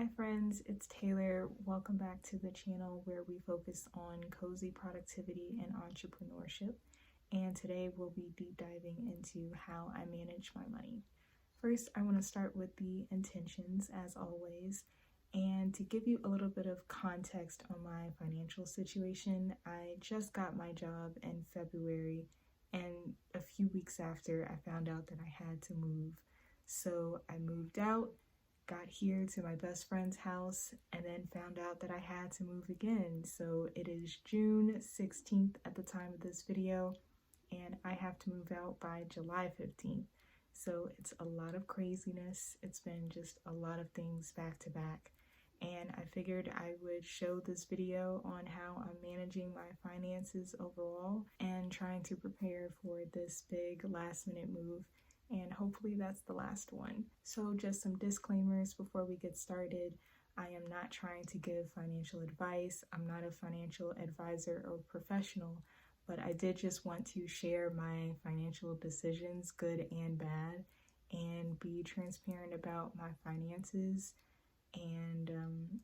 Hi friends, it's Taylor. Welcome back to the channel where we focus on cozy productivity and entrepreneurship. And today we'll be deep diving into how I manage my money. First, I want to start with the intentions as always. And to give you a little bit of context on my financial situation, I just got my job in February, and a few weeks after I found out that I had to move. So I moved out, got here to my best friend's house, and then found out that I had to move again. So it is June 16th at the time of this video, and I have to move out by July 15th. So it's a lot of craziness. It's been just a lot of things back to back. And I figured I would show this video on how I'm managing my finances overall and trying to prepare for this big last minute move. And hopefully that's the last one. So just some disclaimers before we get started. I am not trying to give financial advice. I'm not a financial advisor or professional, but I did just want to share my financial decisions, good and bad, and be transparent about my finances. And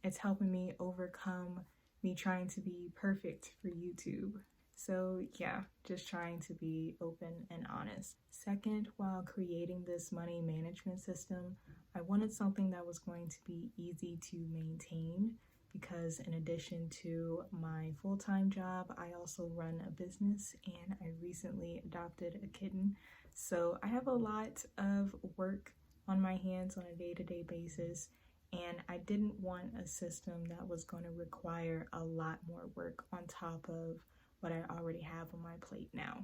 it's helping me overcome me trying to be perfect for YouTube. So yeah, just trying to be open and honest. Second, while creating this money management system, I wanted something that was going to be easy to maintain because in addition to my full-time job, I also run a business and I recently adopted a kitten. So I have a lot of work on my hands on a day-to-day basis, and I didn't want a system that was going to require a lot more work on top of what I already have on my plate now.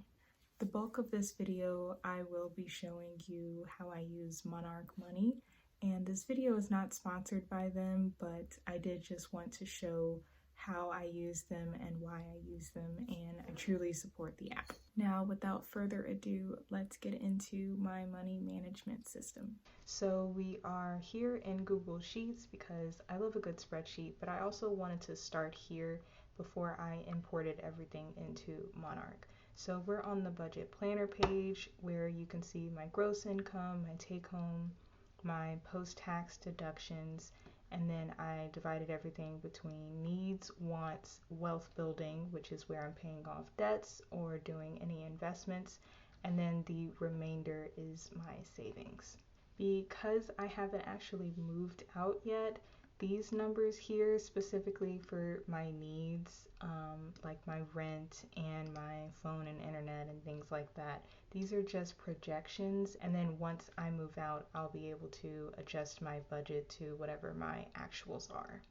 The bulk of this video, I will be showing you how I use Monarch money, and this video is not sponsored by them, but I did just want to show how I use them and why I use them, and I truly support the app. Now, without further ado, let's get into my money management system. So we are here in Google Sheets because I love a good spreadsheet, but I also wanted to start here before I imported everything into Monarch. So we're on the budget planner page where you can see my gross income, my take home, my post-tax deductions, and then I divided everything between needs, wants, wealth building, which is where I'm paying off debts or doing any investments, and then the remainder is my savings. Because I haven't actually moved out yet, these numbers here specifically for my needs, like my rent and my phone and internet and things like that, these are just projections, and then once I move out, I'll be able to adjust my budget to whatever my actuals are.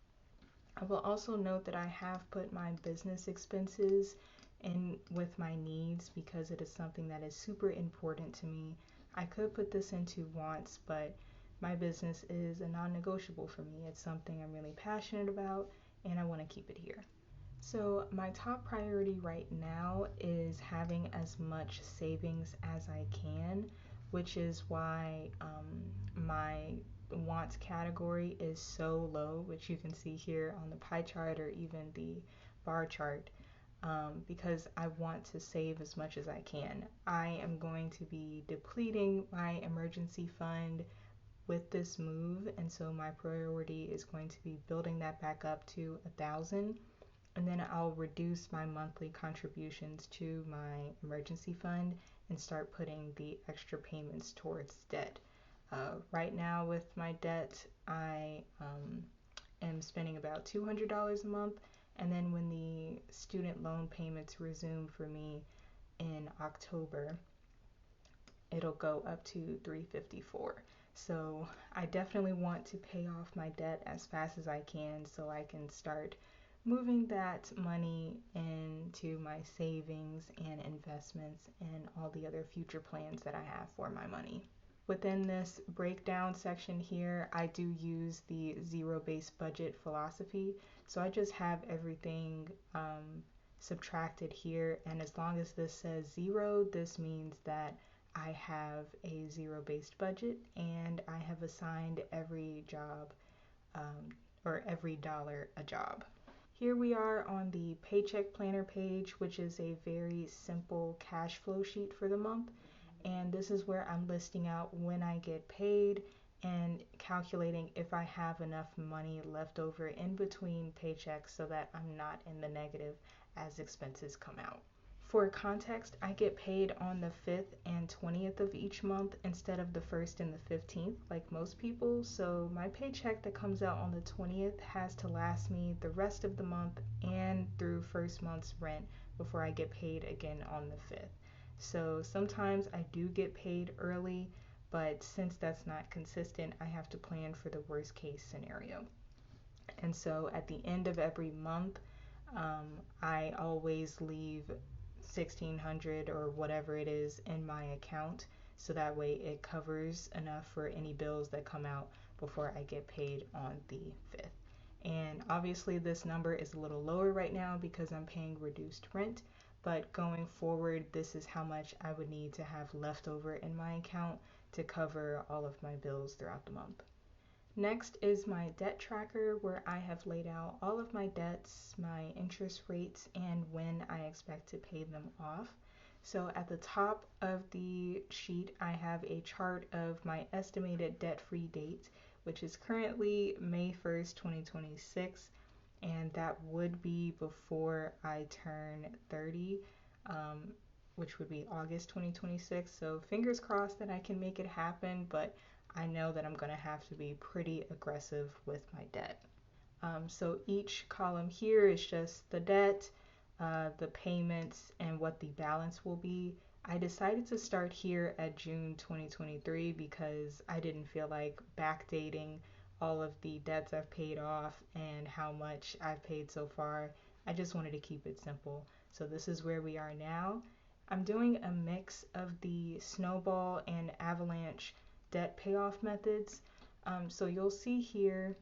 I will also note that I have put my business expenses in with my needs because it is something that is super important to me. I could put this into wants, but my business is a non-negotiable for me. It's something I'm really passionate about, and I want to keep it here. So my top priority right now is having as much savings as I can, which is why my wants category is so low, which you can see here on the pie chart or even the bar chart, because I want to save as much as I can. I am going to be depleting my emergency fund with this move, and so my priority is going to be building that back up to 1,000, and then I'll reduce my monthly contributions to my emergency fund and start putting the extra payments towards debt. Right now with my debt, I am spending about $200 a month, and then when the student loan payments resume for me in October, it'll go up to $354. So I definitely want to pay off my debt as fast as I can so I can start moving that money into my savings and investments and all the other future plans that I have for my money. Within this breakdown section here, I do use the zero-based budget philosophy. So I just have everything subtracted here, and as long as this says zero, this means that I have a zero-based budget and I have assigned every job or every dollar a job. Here we are on the Paycheck Planner page, which is a very simple cash flow sheet for the month. And this is where I'm listing out when I get paid and calculating if I have enough money left over in between paychecks so that I'm not in the negative as expenses come out. For context, I get paid on the 5th and 20th of each month instead of the 1st and the 15th like most people, so my paycheck that comes out on the 20th has to last me the rest of the month and through first month's rent before I get paid again on the 5th. So sometimes I do get paid early, but since that's not consistent, I have to plan for the worst case scenario. And so at the end of every month, I always leave 1,600 or whatever it is in my account, so that way it covers enough for any bills that come out before I get paid on the 5th. And obviously this number is a little lower right now because I'm paying reduced rent, but going forward, this is how much I would need to have left over in my account to cover all of my bills throughout the month. Next is my debt tracker, where I have laid out all of my debts, my interest rates, and when I expect to pay them off. So at the top of the sheet, I have a chart of my estimated debt-free date, which is currently May 1st, 2026, and that would be before I turn 30, which would be August 2026. So fingers crossed that I can make it happen, but I know that I'm going to have to be pretty aggressive with my debt. So each column here is just the debt, the payments, and what the balance will be. I decided to start here at June 2023 because I didn't feel like backdating all of the debts I've paid off and how much I've paid so far. I just wanted to keep it simple. So this is where we are now. I'm doing a mix of the snowball and avalanche debt payoff methods. So you'll see here,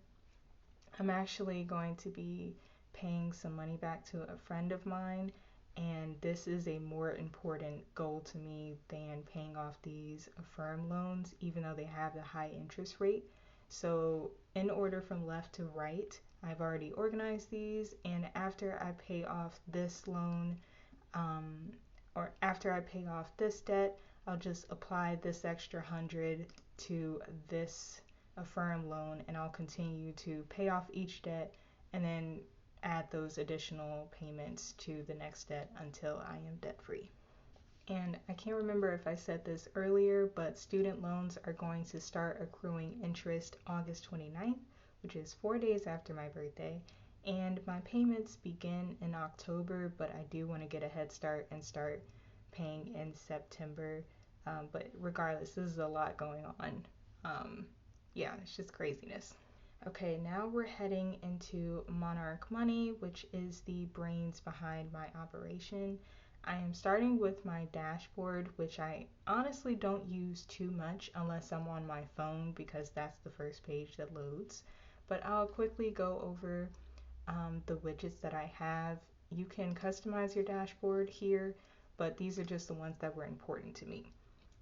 I'm actually going to be paying some money back to a friend of mine, and this is a more important goal to me than paying off these Affirm loans, even though they have the high interest rate. So in order from left to right, I've already organized these, and after I pay off this loan, or after I pay off this debt, I'll just apply this extra 100 to this Affirm loan, and I'll continue to pay off each debt and then add those additional payments to the next debt until I am debt free. And I can't remember if I said this earlier, but student loans are going to start accruing interest August 29th, which is 4 days after my birthday. And my payments begin in October, but I do want to get a head start and start paying in September. But regardless, this is a lot going on. Yeah, it's just craziness. Okay, now we're heading into Monarch Money, which is the brains behind my operation. I am starting with my dashboard, which I honestly don't use too much unless I'm on my phone because that's the first page that loads. But I'll quickly go over the widgets that I have. You can customize your dashboard here, but these are just the ones that were important to me.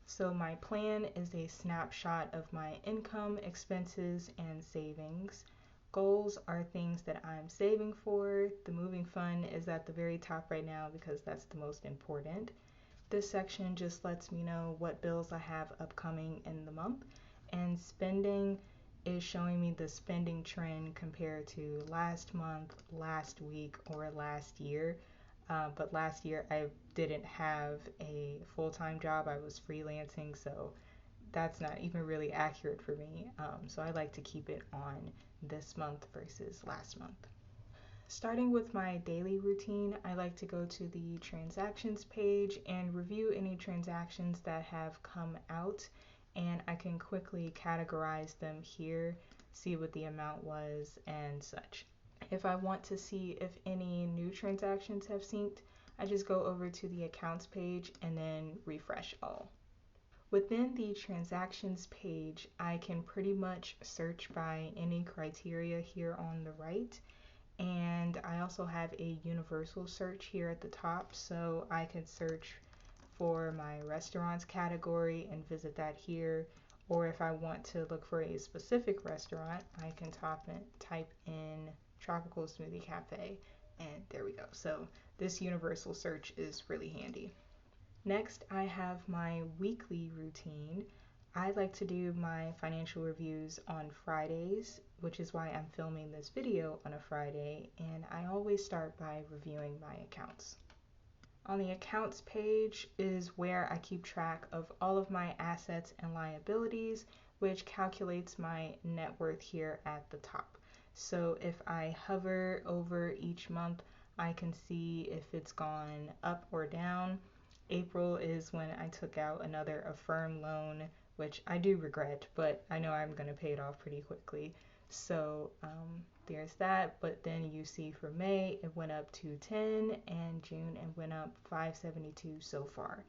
So my plan is a snapshot of my income, expenses, and savings. Goals are things that I'm saving for. The moving fund is at the very top right now because that's the most important. This section just lets me know what bills I have upcoming in the month, and spending is showing me the spending trend compared to last month, last week, or last year. But last year I didn't have a full-time job. I was freelancing, so that's not even really accurate for me. So I like to keep it on this month versus last month. Starting with my daily routine, I like to go to the transactions page and review any transactions that have come out, and I can quickly categorize them here, see what the amount was and such. If I want to see if any new transactions have synced, I just go over to the accounts page and then refresh all. Within the transactions page, I can pretty much search by any criteria here on the right. And I also have a universal search here at the top, so I can search for my restaurants category and visit that here. Or if I want to look for a specific restaurant, I can type in Tropical Smoothie Cafe, and there we go. So this universal search is really handy. Next, I have my weekly routine. I like to do my financial reviews on Fridays, which is why I'm filming this video on a Friday, and I always start by reviewing my accounts. On the accounts page is where I keep track of all of my assets and liabilities, which calculates my net worth here at the top. So if I hover over each month, I can see if it's gone up or down. April is when I took out another Affirm loan, which I do regret, but I know I'm going to pay it off pretty quickly. So there's that. But then you see for May, it went up to 10, and June, it went up 572 so far.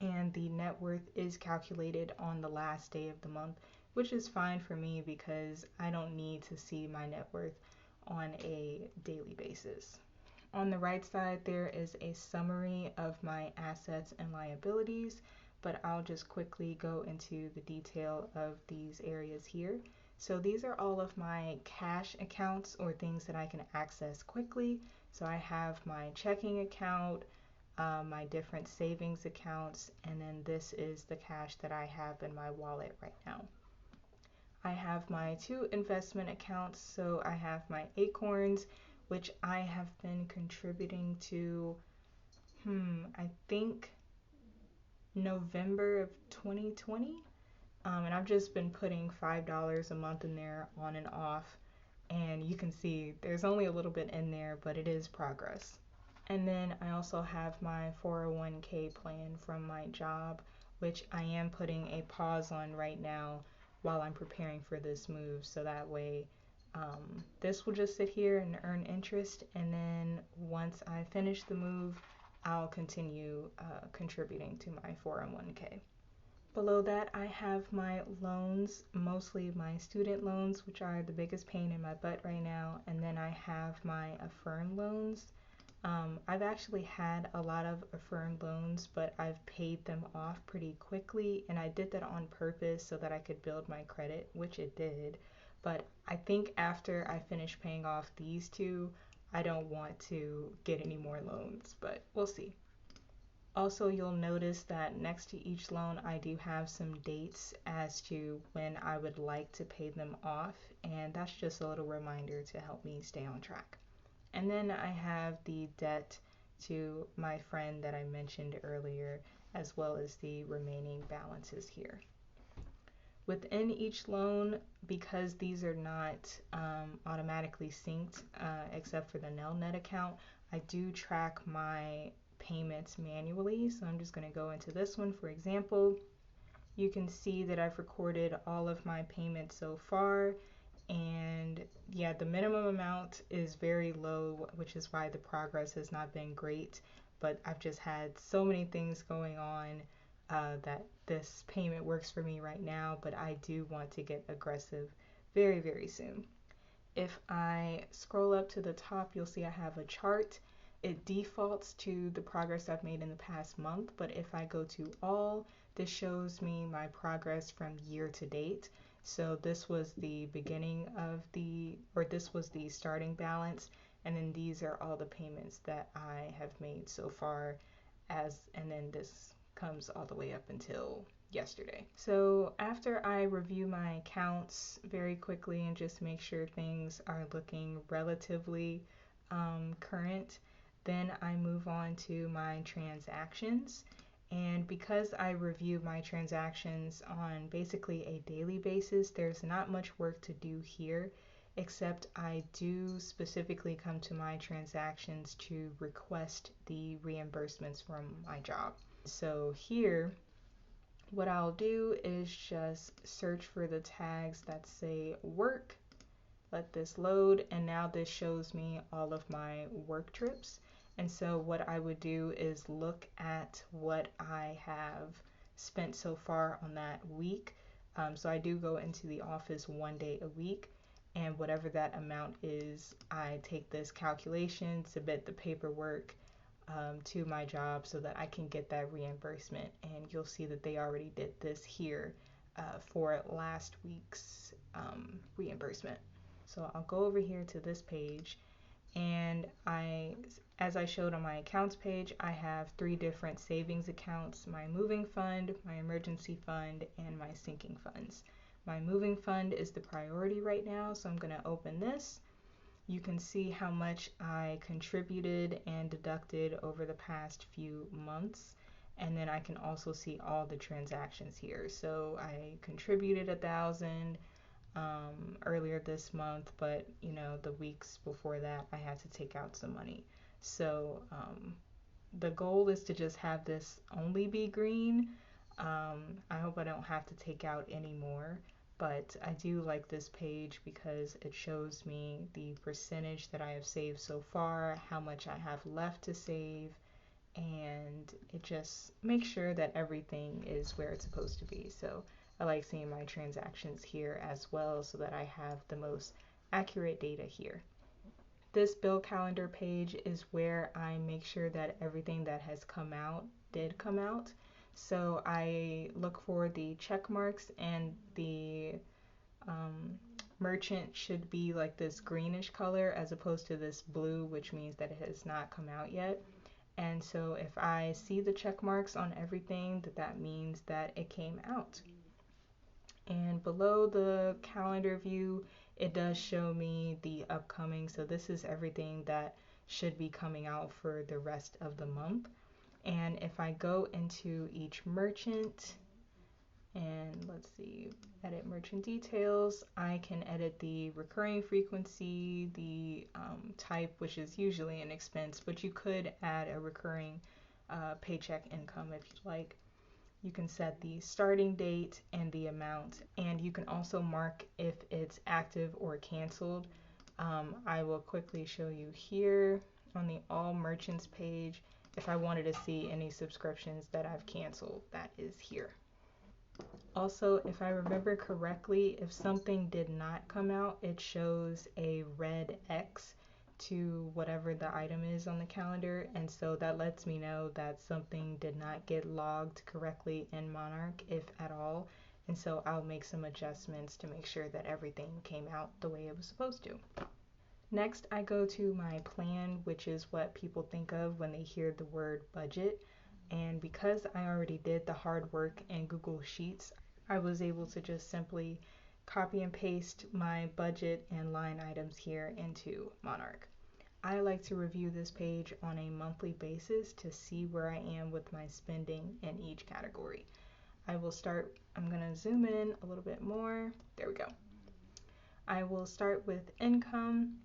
And the net worth is calculated on the last day of the month, which is fine for me because I don't need to see my net worth on a daily basis. On the right side, there is a summary of my assets and liabilities, but I'll just quickly go into the detail of these areas here. So these are all of my cash accounts or things that I can access quickly. So I have my checking account, my different savings accounts, and then this is the cash that I have in my wallet right now. I have my 2 investment accounts. So I have my Acorns, which I have been contributing to, I think November of 2020. And I've just been putting $5 a month in there on and off. And you can see there's only a little bit in there, but it is progress. And then I also have my 401k plan from my job, which I am putting a pause on right now while I'm preparing for this move. So that way this will just sit here and earn interest, and then once I finish the move, I'll continue contributing to my 401k. Below that, I have my loans, mostly my student loans, which are the biggest pain in my butt right now, and then I have my Affirm loans. I've actually had a lot of Affirm loans, but I've paid them off pretty quickly, and I did that on purpose so that I could build my credit, which it did. But I think after I finish paying off these 2, I don't want to get any more loans, but we'll see. Also, you'll notice that next to each loan, I do have some dates as to when I would like to pay them off, and that's just a little reminder to help me stay on track. And then I have the debt to my friend that I mentioned earlier, as well as the remaining balances here. Within each loan, because these are not automatically synced, except for the Nelnet account, I do track my payments manually. So I'm just going to go into this one, for example. You can see that I've recorded all of my payments so far. And yeah, the minimum amount is very low, which is why the progress has not been great. But I've just had so many things going on that this payment works for me right now, but I do want to get aggressive very, very soon. If I scroll up to the top, you'll see I have a chart. It defaults to the progress I've made in the past month, but if I go to all, this shows me my progress from year to date. So this was the beginning of this was the starting balance, and then these are all the payments that I have made so far, and then this comes all the way up until yesterday. So after I review my accounts very quickly and just make sure things are looking relatively current, then I move on to my transactions. And because I review my transactions on basically a daily basis, there's not much work to do here, except I do specifically come to my transactions to request the reimbursements from my job. So here, what I'll do is just search for the tags that say work, let this load, and now this shows me all of my work trips. And so what I would do is look at what I have spent so far on that week. So I do go into the office 1 day a week, and whatever that amount is, I take this calculation, submit the paperwork to my job so that I can get that reimbursement. And you'll see that they already did this here for last week's reimbursement. So I'll go over here to this page, And as I showed on my accounts page, I have 3 different savings accounts: my moving fund, my emergency fund, and my sinking funds. My moving fund is the priority right now, so I'm going to open this. You can see how much I contributed and deducted over the past few months. And then I can also see all the transactions here. So I contributed 1,000 earlier this month, but the weeks before that I had to take out some money. So the goal is to just have this only be green. I hope I don't have to take out any more, but I do like this page because it shows me the percentage that I have saved so far, how much I have left to save, and it just makes sure that everything is where it's supposed to be. So I like seeing my transactions here as well so that I have the most accurate data here. This bill calendar page is where I make sure that everything that has come out did come out. So I look for the check marks, and the merchant should be like this greenish color as opposed to this blue, which means that it has not come out yet. And so if I see the check marks on everything, that means that it came out. And below the calendar view, it does show me the upcoming. So this is everything that should be coming out for the rest of the month. And if I go into each merchant and let's see, edit merchant details, I can edit the recurring frequency, the type, which is usually an expense, but you could add a recurring paycheck income if you'd like. You can set the starting date and the amount, and you can also mark if it's active or canceled. I will quickly show you here on the all merchants page. If I wanted to see any subscriptions that I've canceled, that is here. Also, if I remember correctly, if something did not come out, it shows a red X to whatever the item is on the calendar, and so that lets me know that something did not get logged correctly in Monarch, if at all, and so I'll make some adjustments to make sure that everything came out the way it was supposed to. Next, I go to my plan, which is what people think of when they hear the word budget. And because I already did the hard work in Google Sheets, I was able to just simply copy and paste my budget and line items here into Monarch. I like to review this page on a monthly basis to see where I am with my spending in each category. I'm going to zoom in a little bit more. There we go. I will start with income,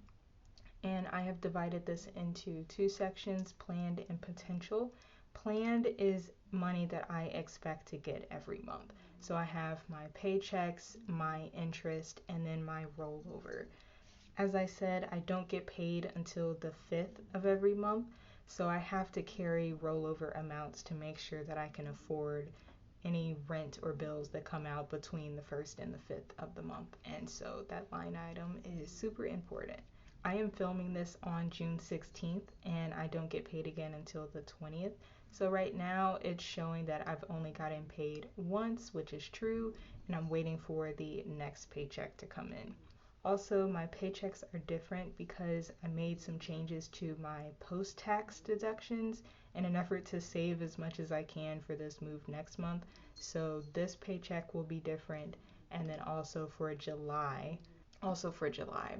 and I have divided this into 2 sections, planned and potential. Planned is money that I expect to get every month. So I have my paychecks, my interest, and then my rollover. As I said, I don't get paid until the 5th of every month, so I have to carry rollover amounts to make sure that I can afford any rent or bills that come out between the 1st and the 5th of the month. And so that line item is super important. I am filming this on June 16th, and I don't get paid again until the 20th. So right now it's showing that I've only gotten paid once, which is true, and I'm waiting for the next paycheck to come in. Also, my paychecks are different because I made some changes to my post-tax deductions in an effort to save as much as I can for this move next month. So this paycheck will be different, and then also for July,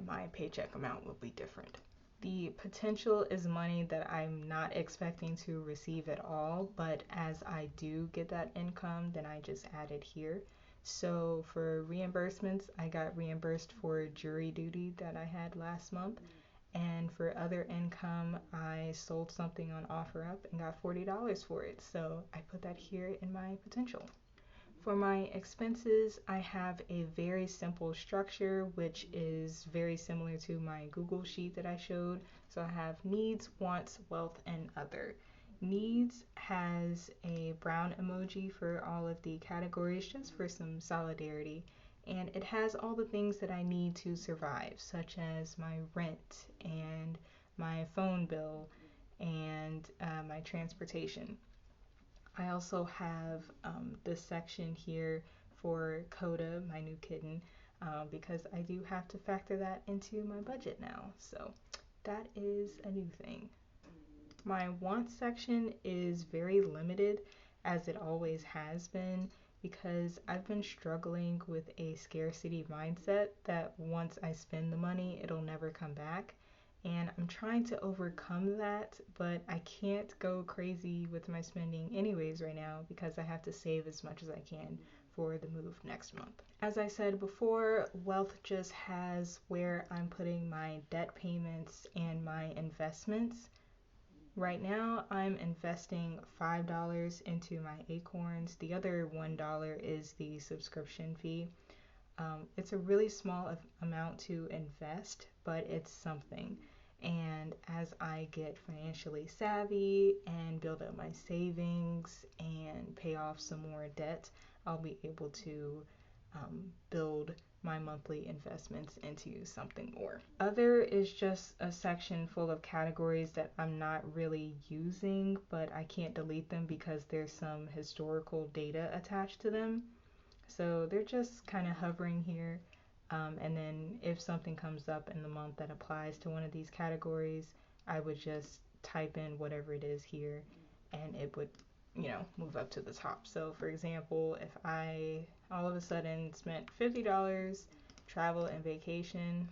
my paycheck amount will be different. The potential is money that I'm not expecting to receive at all, but as I do get that income, then I just add it here. So for reimbursements, I got reimbursed for jury duty that I had last month. And for other income, I sold something on OfferUp and got $40 for it. So I put that here in my potential. For my expenses, I have a very simple structure, which is very similar to my Google sheet that I showed. So I have needs, wants, wealth, and other. Needs has a brown emoji for all of the categories, just for some solidarity. And it has all the things that I need to survive, such as my rent and my phone bill and my transportation. I also have this section here for Coda, my new kitten, because I do have to factor that into my budget now. So that is a new thing. My wants section is very limited, as it always has been, because I've been struggling with a scarcity mindset that once I spend the money, it'll never come back. And I'm trying to overcome that, but I can't go crazy with my spending anyways right now because I have to save as much as I can for the move next month. As I said before, Wealth just has where I'm putting my debt payments and my investments. Right now, I'm investing $5 into my Acorns. The other $1 is the subscription fee. It's a really small amount to invest, but it's something. And as I get financially savvy and build up my savings and pay off some more debt, I'll be able to build my monthly investments into something more. Other is just a section full of categories that I'm not really using, but I can't delete them because there's some historical data attached to them. So they're just kind of hovering here. And then if something comes up in the month that applies to one of these categories, I would just type in whatever it is here and it would, move up to the top. So for example, if I all of a sudden spent $50 travel and vacation,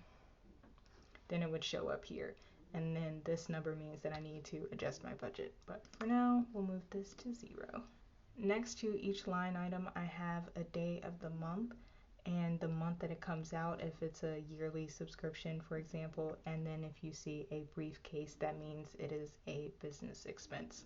then it would show up here. And then this number means that I need to adjust my budget. But for now, we'll move this to 0. Next to each line item, I have a day of the month and the month that it comes out, if it's a yearly subscription, for example, and then if you see a briefcase, that means it is a business expense.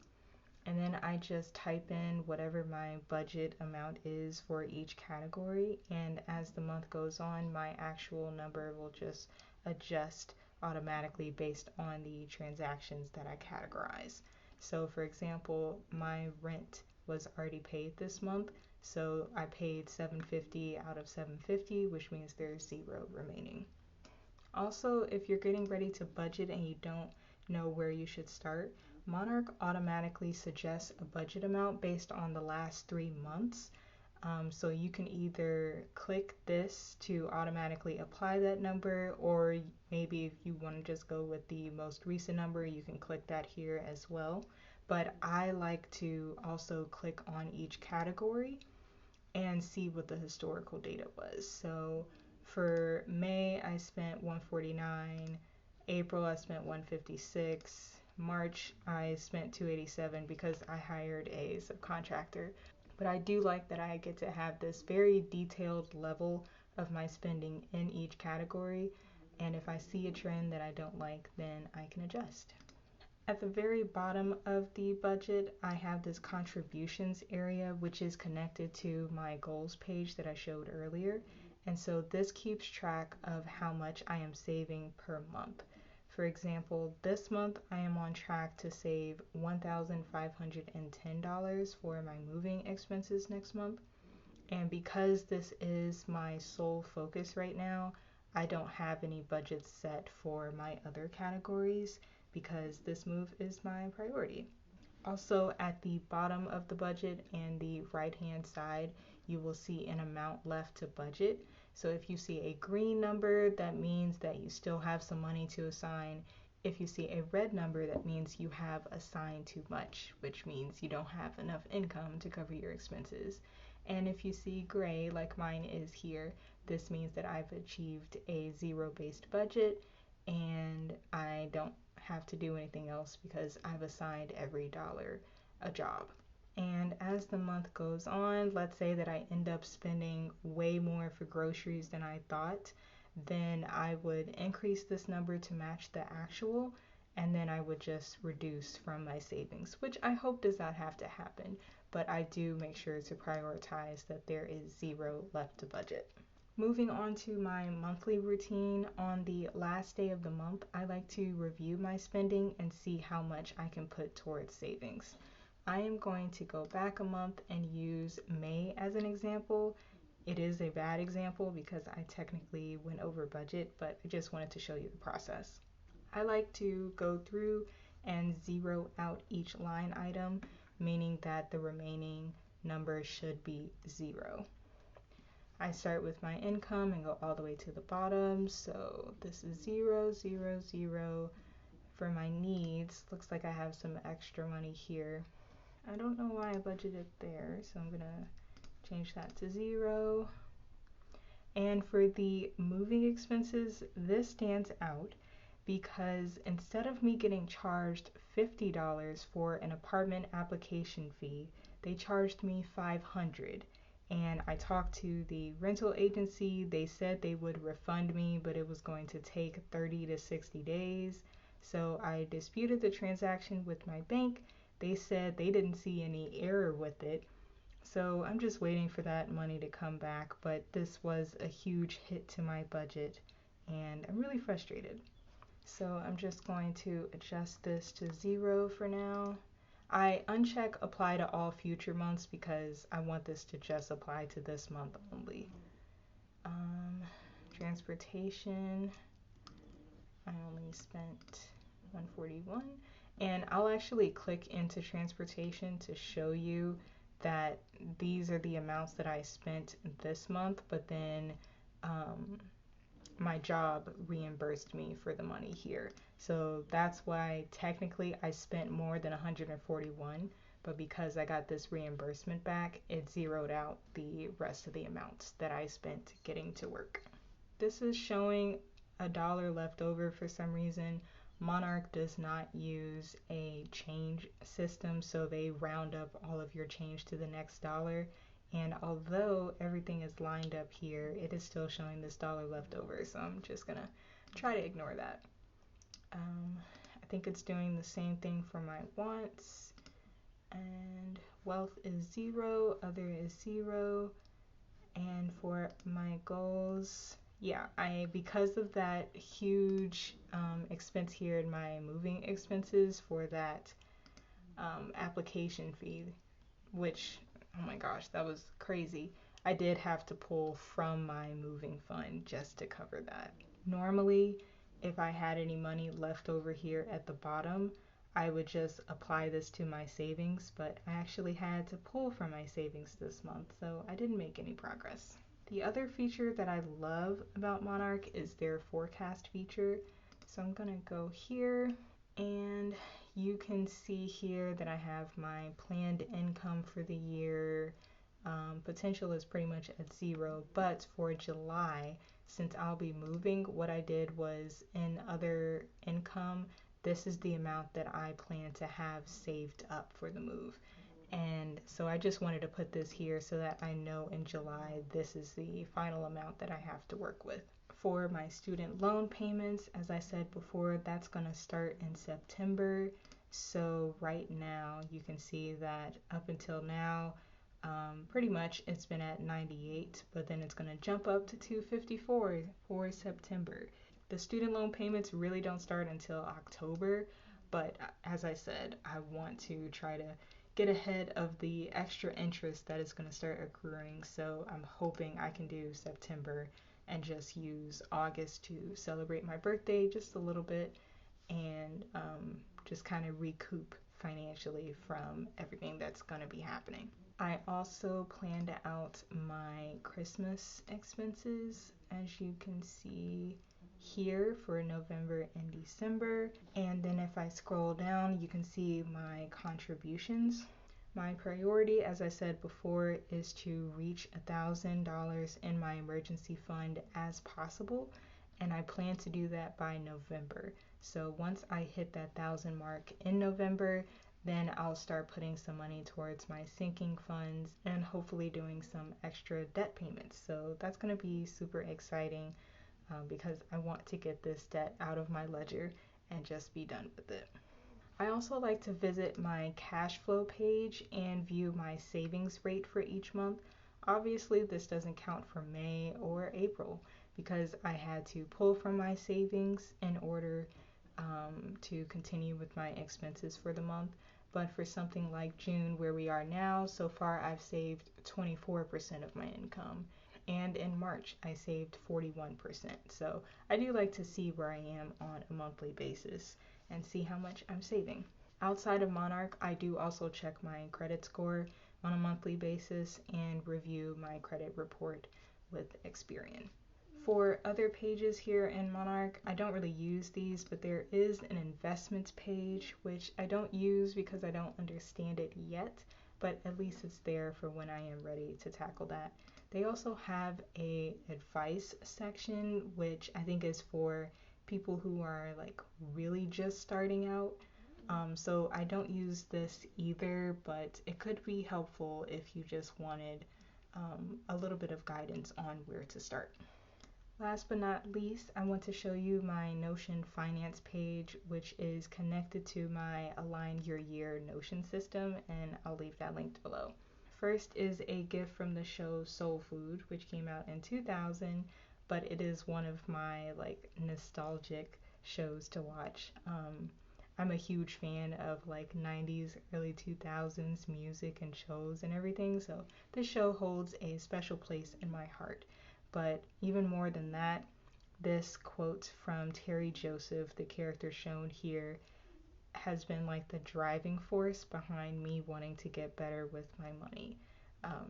And then I just type in whatever my budget amount is for each category, and as the month goes on, my actual number will just adjust automatically based on the transactions that I categorize. So for example, my rent was already paid this month, so I paid $750 out of $750, which means there's 0 remaining. Also, if you're getting ready to budget and you don't know where you should start, Monarch automatically suggests a budget amount based on the last 3 months. So you can either click this to automatically apply that number, or maybe if you want to just go with the most recent number, you can click that here as well. But I like to also click on each category and see what the historical data was. So for May, I spent $149. April, I spent $156. March, I spent $287 because I hired a subcontractor. But I do like that I get to have this very detailed level of my spending in each category. And if I see a trend that I don't like, then I can adjust. At the very bottom of the budget, I have this contributions area, which is connected to my goals page that I showed earlier. And so this keeps track of how much I am saving per month. For example, this month I am on track to save $1,510 for my moving expenses next month. And because this is my sole focus right now, I don't have any budgets set for my other categories because this move is my priority. Also, at the bottom of the budget and the right hand side, you will see an amount left to budget. So if you see a green number, that means that you still have some money to assign. If you see a red number, that means you have assigned too much, which means you don't have enough income to cover your expenses. And if you see gray, like mine is here, this means that I've achieved a zero-based budget and I don't have to do anything else because I've assigned every dollar a job. And as the month goes on, let's say that I end up spending way more for groceries than I thought, then I would increase this number to match the actual, and then I would just reduce from my savings, which I hope does not have to happen, but I do make sure to prioritize that there is 0 left to budget. Moving on to my monthly routine, on the last day of the month, I like to review my spending and see how much I can put towards savings. I am going to go back a month and use May as an example. It is a bad example because I technically went over budget, but I just wanted to show you the process. I like to go through and zero out each line item, meaning that the remaining number should be 0. I start with my income and go all the way to the bottom. So this is 0, 0, 0, For my needs, looks like I have some extra money here. I don't know why I budgeted there, so I'm gonna change that to 0. And for the moving expenses, this stands out because instead of me getting charged $50 for an apartment application fee, they charged me $500. And I talked to the rental agency. They said they would refund me, but it was going to take 30 to 60 days. So I disputed the transaction with my bank. They said they didn't see any error with it. So I'm just waiting for that money to come back, but this was a huge hit to my budget and I'm really frustrated. So I'm just going to adjust this to 0 for now. I uncheck apply to all future months because I want this to just apply to this month only. Transportation, I only spent $141, and I'll actually click into transportation to show you that these are the amounts that I spent this month, but then my job reimbursed me for the money here. So that's why technically I spent more than 141, but because I got this reimbursement back, it zeroed out the rest of the amounts that I spent getting to work. This is showing $1 left over for some reason. Monarch does not use a change system, so they round up all of your change to the next dollar. And although everything is lined up here, it is still showing this $1 left over, so I'm just gonna try to ignore that. I think it's doing the same thing for my wants, and wealth is 0, other is 0, and for my goals, yeah, because of that huge expense here in my moving expenses for that application fee, which, oh my gosh, that was crazy. I did have to pull from my moving fund just to cover that. Normally, if I had any money left over here at the bottom, I would just apply this to my savings, but I actually had to pull from my savings this month, so I didn't make any progress. The other feature that I love about Monarch is their forecast feature. So I'm gonna go here, and you can see here that I have my planned income for the year. Potential is pretty much at 0, but for July, since I'll be moving, what I did was in other income, this is the amount that I plan to have saved up for the move. And so I just wanted to put this here so that I know in July this is the final amount that I have to work with. For my student loan payments, as I said before, that's going to start in September. So right now you can see that up until now, pretty much it's been at 98, but then it's going to jump up to 254 for September. The student loan payments really don't start until October, but as I said, I want to try to get ahead of the extra interest that is going to start accruing. So I'm hoping I can do September and just use August to celebrate my birthday just a little bit and just kind of recoup financially from everything that's going to be happening. I also planned out my Christmas expenses, as you can see here, for November and December. And then if I scroll down, you can see my contributions. My priority, as I said before, is to reach $1,000 in my emergency fund as possible, and I plan to do that by November. So once I hit that 1,000 mark in November, then I'll start putting some money towards my sinking funds and hopefully doing some extra debt payments. So that's going to be super exciting because I want to get this debt out of my ledger and just be done with it. I also like to visit my cash flow page and view my savings rate for each month. Obviously, this doesn't count for May or April because I had to pull from my savings in order to continue with my expenses for the month. But for something like June, where we are now, so far I've saved 24% of my income. And in March, I saved 41%. So I do like to see where I am on a monthly basis and see how much I'm saving. Outside of Monarch, I do also check my credit score on a monthly basis and review my credit report with Experian. For other pages here in Monarch, I don't really use these, but there is an investments page, which I don't use because I don't understand it yet, but at least it's there for when I am ready to tackle that. They also have a advice section, which I think is for people who are like really just starting out. So I don't use this either, but it could be helpful if you just wanted a little bit of guidance on where to start. Last but not least, I want to show you my Notion finance page, which is connected to my Align Your Year Notion system, and I'll leave that linked below. First is a gift from the show Soul Food, which came out in 2000, but it is one of my like nostalgic shows to watch. I'm a huge fan of like 90s, early 2000s music and shows and everything, so this show holds a special place in my heart. But even more than that, this quote from Terry Joseph, the character shown here, has been like the driving force behind me wanting to get better with my money.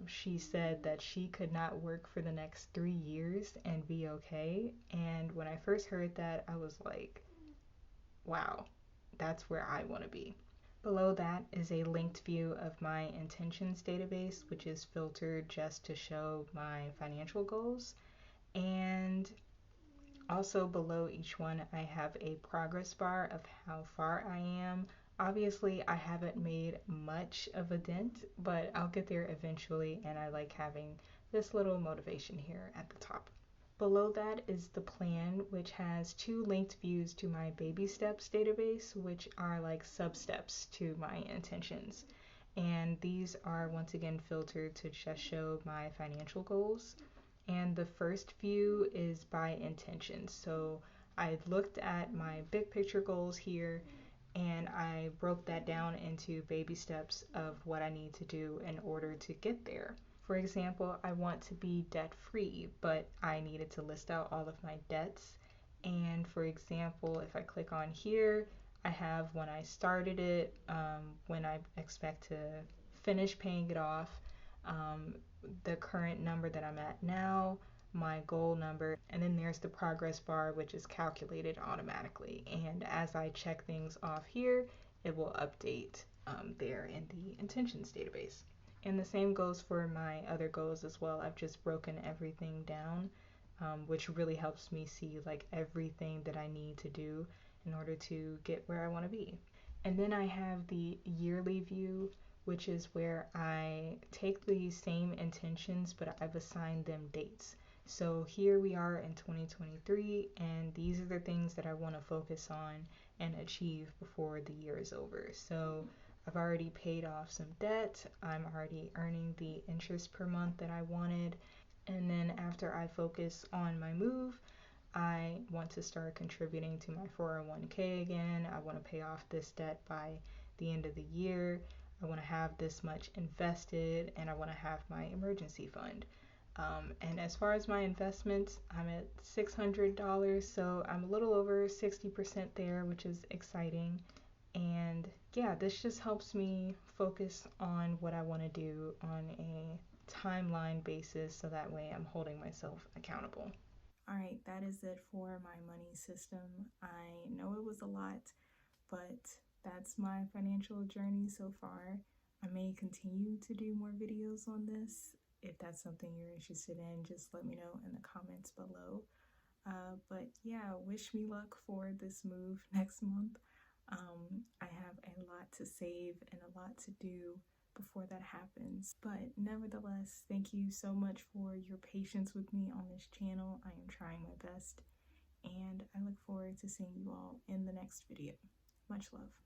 She said that she could not work for the next 3 years and be okay. And when I first heard that, I was like, wow, that's where I want to be. Below that is a linked view of my intentions database, which is filtered just to show my financial goals. And also below each one, I have a progress bar of how far I am. Obviously, I haven't made much of a dent, but I'll get there eventually, and I like having this little motivation here at the top. Below that is the plan, which has two linked views to my baby steps database, which are like sub steps to my intentions. And these are once again filtered to just show my financial goals. And the first view is by intention. So I looked at my big picture goals here and I broke that down into baby steps of what I need to do in order to get there. For example, I want to be debt free, but I needed to list out all of my debts. And for example, if I click on here, I have when I started it, when I expect to finish paying it off, um, the current number that I'm at now, my goal number, and then there's the progress bar, which is calculated automatically. And as I check things off here, it will update there in the intentions database. And the same goes for my other goals as well. I've just broken everything down, which really helps me see like everything that I need to do in order to get where I want to be. And then I have the yearly view, which is where I take the same intentions, but I've assigned them dates. So here we are in 2023, and these are the things that I want to focus on and achieve before the year is over. So I've already paid off some debt. I'm already earning the interest per month that I wanted. And then after I focus on my move, I want to start contributing to my 401k again. I want to pay off this debt by the end of the year. I want to have this much invested, and I want to have my emergency fund. And as far as my investments, I'm at $600, so I'm a little over 60% there, which is exciting. And yeah, this just helps me focus on what I want to do on a timeline basis so that way I'm holding myself accountable. All right, that is it for my money system. I know it was a lot, but that's my financial journey so far. I may continue to do more videos on this. If that's something you're interested in, just let me know in the comments below. But yeah, wish me luck for this move next month. I have a lot to save and a lot to do before that happens. But nevertheless, thank you so much for your patience with me on this channel. I am trying my best, and I look forward to seeing you all in the next video. Much love.